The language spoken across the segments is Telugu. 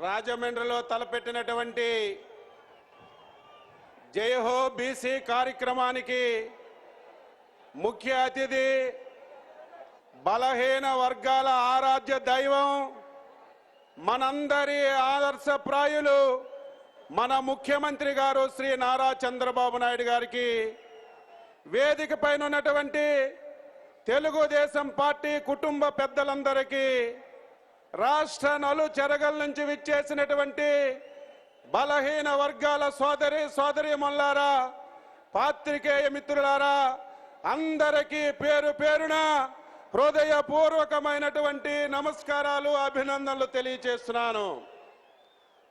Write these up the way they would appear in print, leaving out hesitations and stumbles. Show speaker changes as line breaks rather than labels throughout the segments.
రాజమండ్రిలో తలపెట్టినటువంటి జయహో బీసీ కార్యక్రమానికి ముఖ్య అతిథి బలహీన వర్గాల ఆరాధ్య దైవం మనందరి ఆదర్శప్రాయులు మన ముఖ్యమంత్రి గారు శ్రీ నారా చంద్రబాబు నాయుడు గారికి వేదిక పైన ఉన్నటువంటి తెలుగుదేశం పార్టీ కుటుంబ పెద్దలందరికీ రాష్ట్ర నలుచెరగల నుంచి విచ్చేసినటువంటి బలహీన వర్గాల సోదరీమణులారా, పాత్రికేయ మిత్రులారా, అందరికీ పేరు పేరున హృదయపూర్వకమైనటువంటి నమస్కారాలు, అభినందనలు తెలియజేస్తున్నాను.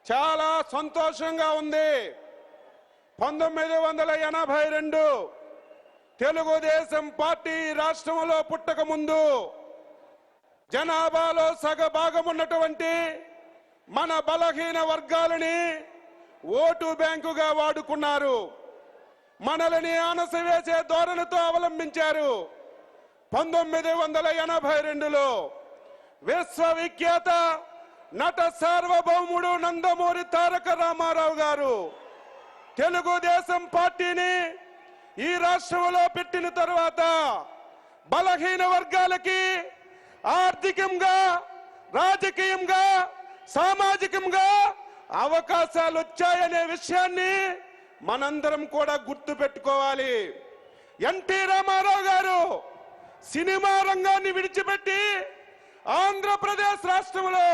చాలా సంతోషంగా ఉంది. 1982 తెలుగుదేశం పార్టీ రాష్ట్రంలో పుట్టక ముందు జనాభాలో సగభాగం ఉన్నటువంటి మన బలహీన వర్గాలని ఓటు బ్యాంకుగా వాడుకున్నారు. మనల్ని అణసివేసే ధోరణితో అవలంబించారు. 1982లో విశ్వవిఖ్యాత నట సార్వభౌముడు నందమూరి తారక రామారావు గారు తెలుగుదేశం పార్టీని ఈ రాష్ట్రంలో పెట్టిన తర్వాత బలహీన వర్గాలకి ఆర్థికంగా, రాజకీయంగా, సామాజికంగా అవకాశాలు వచ్చాయనే విషయాన్ని మనందరం కూడా గుర్తు పెట్టుకోవాలి. ఎన్టీ రామారావు గారు సినిమా రంగాన్ని విడిచిపెట్టి ఆంధ్రప్రదేశ్ రాష్ట్రంలో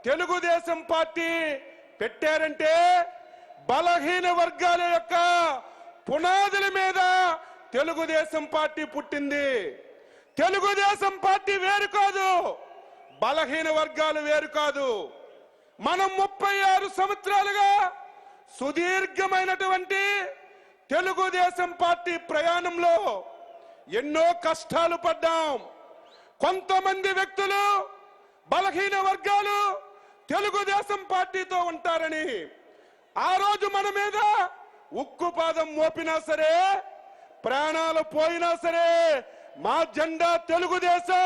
తెలుగుదేశం పార్టీ పెట్టారంటే బలహీన వర్గాల యొక్క పునాదుల మీద తెలుగుదేశం పార్టీ పుట్టింది. తెలుగుదేశం పార్టీ వేరు కాదు, బలహీన వర్గాలు వేరు కాదు. మనం 36 సంవత్సరాలుగా సుదీర్ఘమైనటువంటి తెలుగుదేశం పార్టీ ప్రయాణంలో ఎన్నో కష్టాలు పడ్డాం. కొంతమంది వ్యక్తులు బలహీన వర్గాలు తెలుగుదేశం పార్టీతో ఉంటారని ఆ రోజు మన మీద ఉక్కుపాదం మోపినా సరే, ప్రాణాలు పోయినా సరే, మా జెండా తెలుగుదేశం,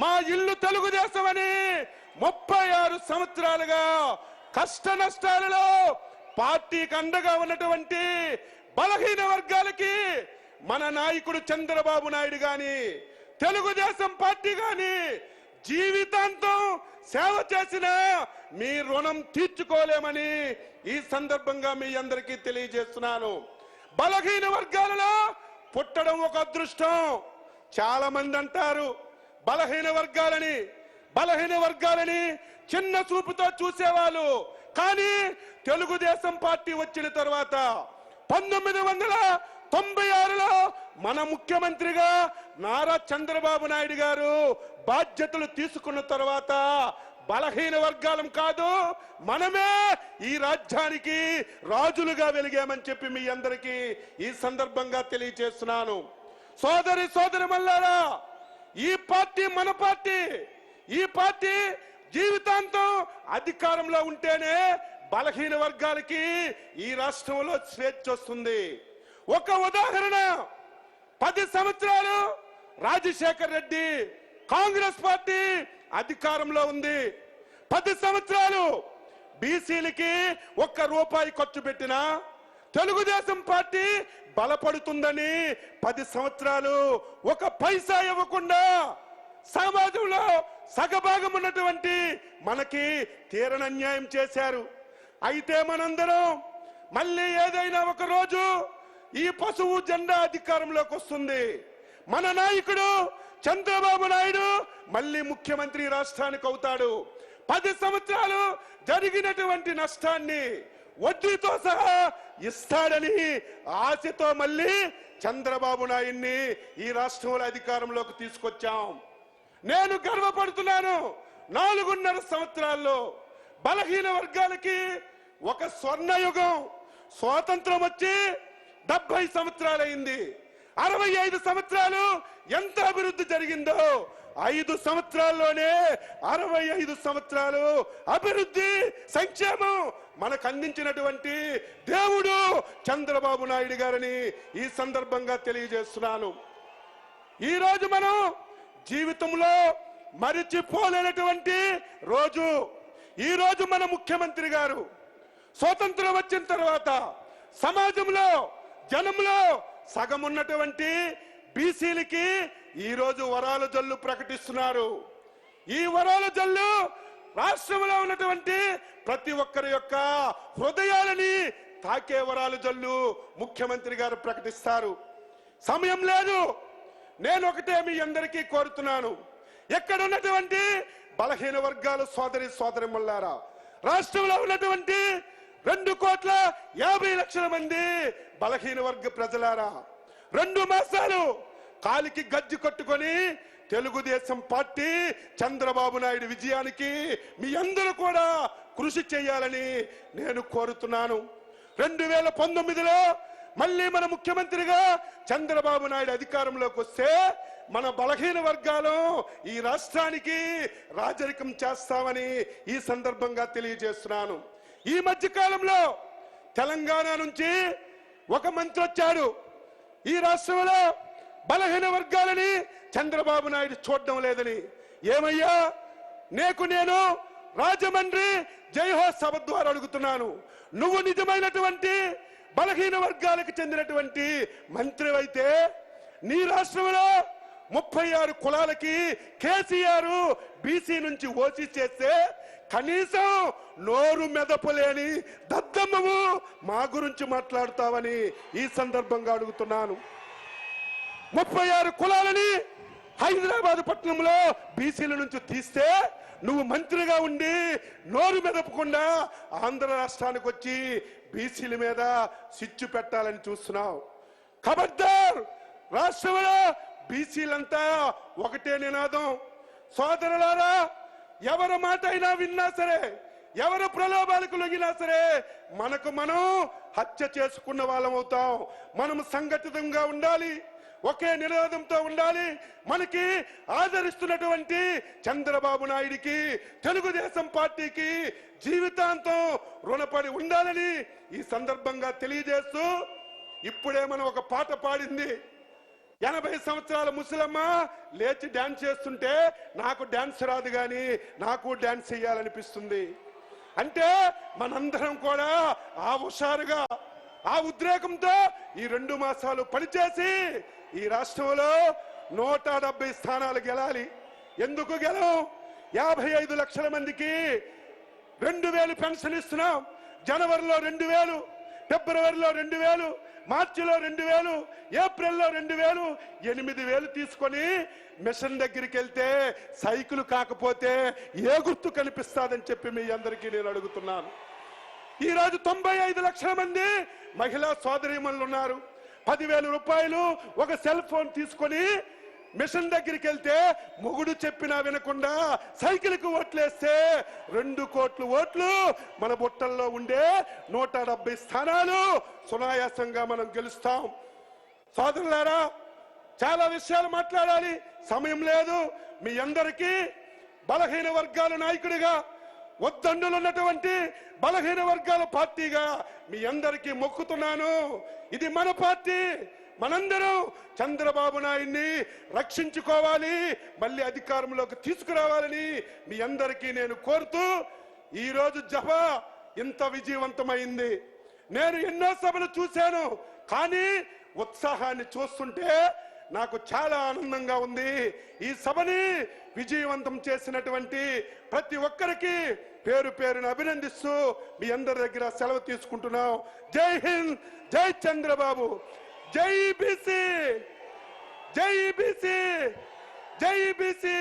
మా ఇల్లు తెలుగుదేశం అని 36 సంవత్సరాలుగా కష్ట నష్టాలలో పార్టీకి అండగా ఉన్నటువంటి బలహీన వర్గాలకి మన నాయకుడు చంద్రబాబు నాయుడు గాని, తెలుగుదేశం పార్టీ గాని జీవితాంతం సేవ చేసిన మీ రుణం తీర్చుకోలేమని ఈ సందర్భంగా మీ అందరికీ తెలియజేస్తున్నాను. బలహీన వర్గాలలో పుట్టడం ఒక అదృష్టం. చాలా మంది అంటారు బలహీన వర్గాలని చిన్న చూపుతో చూసేవాళ్ళు. కానీ తెలుగుదేశం పార్టీ వచ్చిన తర్వాత 1996లో మన ముఖ్యమంత్రిగా నారా చంద్రబాబు నాయుడు గారు బాధ్యతలు తీసుకున్న తర్వాత బలహీన వర్గాలం కాదు, మనమే ఈ రాజ్యానికి రాజులుగా వెలిగామని చెప్పి మీ అందరికీ ఈ సందర్భంగా తెలియజేస్తున్నాను. సోదరిమణులారా, ఈ పార్టీ మన పార్టీ. ఈ పార్టీ జీవితాంతం అధికారంలో ఉంటేనే బలహీన వర్గాలకి ఈ రాష్ట్రంలో స్వేచ్ఛ వస్తుంది. ఒక ఉదాహరణ, 10 సంవత్సరాలు రాజశేఖర్ రెడ్డి కాంగ్రెస్ పార్టీ అధికారంలో ఉంది. 10 సంవత్సరాలు బీసీలకి ₹1 ఖర్చు పెట్టినా తెలుగుదేశం పార్టీ బలపడుతుందని 10 సంవత్సరాలు ఒక పైసా ఇవ్వకుండా సమాజంలో సగభాగం ఉన్నటువంటి మనకి తీరని అన్యాయం చేశారు. అయితే మనందరం మళ్ళీ ఏదైనా ఒక రోజు ఈ పశువు జెండా అధికారంలోకి వస్తుంది. మన నాయకుడు చంద్రబాబు నాయుడు మళ్ళీ ముఖ్యమంత్రి రాష్ట్రానికి అవుతాడు. 10 సంవత్సరాలు జరిగినటువంటి నష్టాన్ని వడ్డీతో సహా ఇస్తాడని ఆశతో మళ్ళీ చంద్రబాబు నాయుడిని ఈ రాష్ట్రంలో అధికారంలోకి తీసుకొచ్చాం. నేను గర్వపడుతున్నాను. 4.5 సంవత్సరాల్లో బలహీన వర్గాలకి ఒక స్వర్ణయుగం. స్వాతంత్రం వచ్చి 70 సంవత్సరాలైంది. 65 సంవత్సరాలు ఎంత అభివృద్ధి జరిగిందో 5 సంవత్సరాల్లోనే 65 సంవత్సరాలు అభివృద్ధి, సంక్షేమం మనకు అందించినటువంటి దేవుడు చంద్రబాబు నాయుడు గారని ఈ సందర్భంగా తెలియజేస్తున్నాను. ఈ రోజు మనం జీవితంలో మరిచిపోలేనటువంటి రోజు. ఈ రోజు మన ముఖ్యమంత్రి గారు స్వాతంత్రం వచ్చిన తర్వాత సమాజంలో జనంలో సగం ఉన్నటువంటి బీసీలకి ఈ రోజు వరాల జల్లు ప్రకటిస్తున్నారు. ఈ వరాల జల్లు రాష్ట్రంలో ఉన్నటువంటి ప్రతి ఒక్కరి యొక్క హృదయాలని తాకే వరాల జల్లు ముఖ్యమంత్రి గారు ప్రకటిస్తారు. సమయం లేదు. నేను ఒకటే మీ అందరికీ కోరుతున్నాను, ఎక్కడ ఉన్నటువంటి బలహీన వర్గాల సోదరిమణులారా, రాష్ట్రంలో ఉన్నటువంటి 2,50,00,000 మంది బలహీన వర్గ ప్రజలారా, 2 మాసాలు కాలికి గజ్జి కట్టుకొని తెలుగుదేశం పార్టీ చంద్రబాబు నాయుడు విజయానికి మీ అందరూ కూడా కృషి చేయాలని నేను కోరుతున్నాను. 2019లో మళ్ళీ మన ముఖ్యమంత్రిగా చంద్రబాబు నాయుడు అధికారంలోకి వస్తే మన బలహీన వర్గాలు ఈ రాష్ట్రానికి రాజరికం చేస్తామని ఈ సందర్భంగా తెలియజేస్తున్నాను. ఈ మధ్య కాలంలో తెలంగాణ నుంచి ఒక మంత్రి వచ్చాడు. ఈ రాష్ట్రంలో బలహీన వర్గాలని చంద్రబాబు నాయుడు చూడడం లేదని. ఏమయ్యా, నేను రాజమండ్రి జైహో సభ ద్వారా అడుగుతున్నాను, నువ్వు నిజమైనటువంటి బలహీన వర్గాలకు చెందినటువంటి మంత్రి అయితే నీ రాష్ట్రంలో 36 కులాలకి కేసీఆర్ బీసీ నుంచి ఓసీ చేస్తే కనీసం నోరు మెదపలేని దద్దమ్మవు మా గురించి మాట్లాడుతావని ఈ సందర్భంగా అడుగుతున్నాను. 36 కులాలని హైదరాబాద్ పట్టణంలో బీసీల నుంచి తీస్తే నువ్వు మంత్రిగా ఉండి నోరు మెదపకుండా ఆంధ్ర రాష్ట్రానికి వచ్చి బీసీల మీద సిచ్చు పెట్టాలని చూస్తున్నావు. ఖబర్దార్, రాష్ట్రంలో బీసీలంతా ఒకటే నినాదం. సోదరులారా, ఎవరి మాట అయినా విన్నా సరే, ఎవరు ప్రలోభాలకు లొంగినా సరే మనకు మనం హత్య చేసుకున్న వాళ్ళం అవుతాం. మనం సంఘటితంగా ఉండాలి, ఒకే నినాదంతో ఉండాలి. మనకి ఆదరిస్తున్నటువంటి చంద్రబాబు నాయుడికి, తెలుగుదేశం పార్టీకి జీవితాంతం రుణపడి ఉండాలని ఈ సందర్భంగా తెలియజేస్తూ, ఇప్పుడే మనం ఒక పాట పాడింది. 80 సంవత్సరాల ముసలమ్మ లేచి డాన్స్ చేస్తుంటే నాకు డాన్స్ రాదు గాని నాకు డాన్స్ చేయాలనిపిస్తుంది. అంటే మనందరం కూడా ఆ హుషారుగా, ఆ ఉద్రేకంతో ఈ 2 మాసాలు పనిచేసి ఈ రాష్ట్రంలో 170 స్థానాలు గెలాలి. ఎందుకు గెలం? 55 లక్షల మందికి 2,000 పెన్షన్ ఇస్తున్నాం. జనవరిలో 2,000, ఫిబ్రవరిలో 2,000, మార్చిలో 2,000, ఏప్రిల్లో 2,000, 8,000 తీసుకొని మిషన్ దగ్గరికి వెళ్తే సైకిల్ కాకపోతే ఏ గుర్తు కనిపిస్తాదని చెప్పి మీ అందరికీ నేను అడుగుతున్నాను. ఈరోజు 95 లక్షల మంది మహిళా సోదరీమణులు ఉన్నారు. 10,000 రూపాయలు ఒక సెల్ ఫోన్ తీసుకొని మిషన్ దగ్గరికి వెళ్తే మొగుడు చెప్పినా వినకుండా సైకిల్కి ఓట్లేస్తే 2 కోట్ల ఓట్లు మన బుట్టల్లో ఉండే 170 స్థానాలు సునాయాసంగా మనం గెలుస్తాం. సోదరులారా, చాలా విషయాలు మాట్లాడాలి, సమయం లేదు. మీ అందరికీ బలహీన వర్గాల నాయకుడిగా, వద్దండులు ఉన్నటువంటి బలహీన వర్గాల పార్టీగా మీ అందరికీ మొక్కుతున్నాను. ఇది మన పార్టీ. మనందరం చంద్రబాబు నాయుడిని రక్షించుకోవాలి, మళ్ళీ అధికారంలోకి తీసుకురావాలని మీ అందరికీ నేను కోరుతూ, ఈరోజు జప ఇంత విజయవంతమైంది. నేను ఎన్నో సభలు చూశాను, కానీ ఉత్సాహాన్ని చూస్తుంటే నాకు చాలా ఆనందంగా ఉంది. ఈ సభని విజయవంతం చేసినటువంటి ప్రతి ఒక్కరికి పేరు పేరున అభినందిస్తూ మీ అందరి దగ్గర సెలవు తీసుకుంటున్నాం. జై హింద్, జై చంద్రబాబు, జై బీసీ, జై బీసీ, జై బీసీ.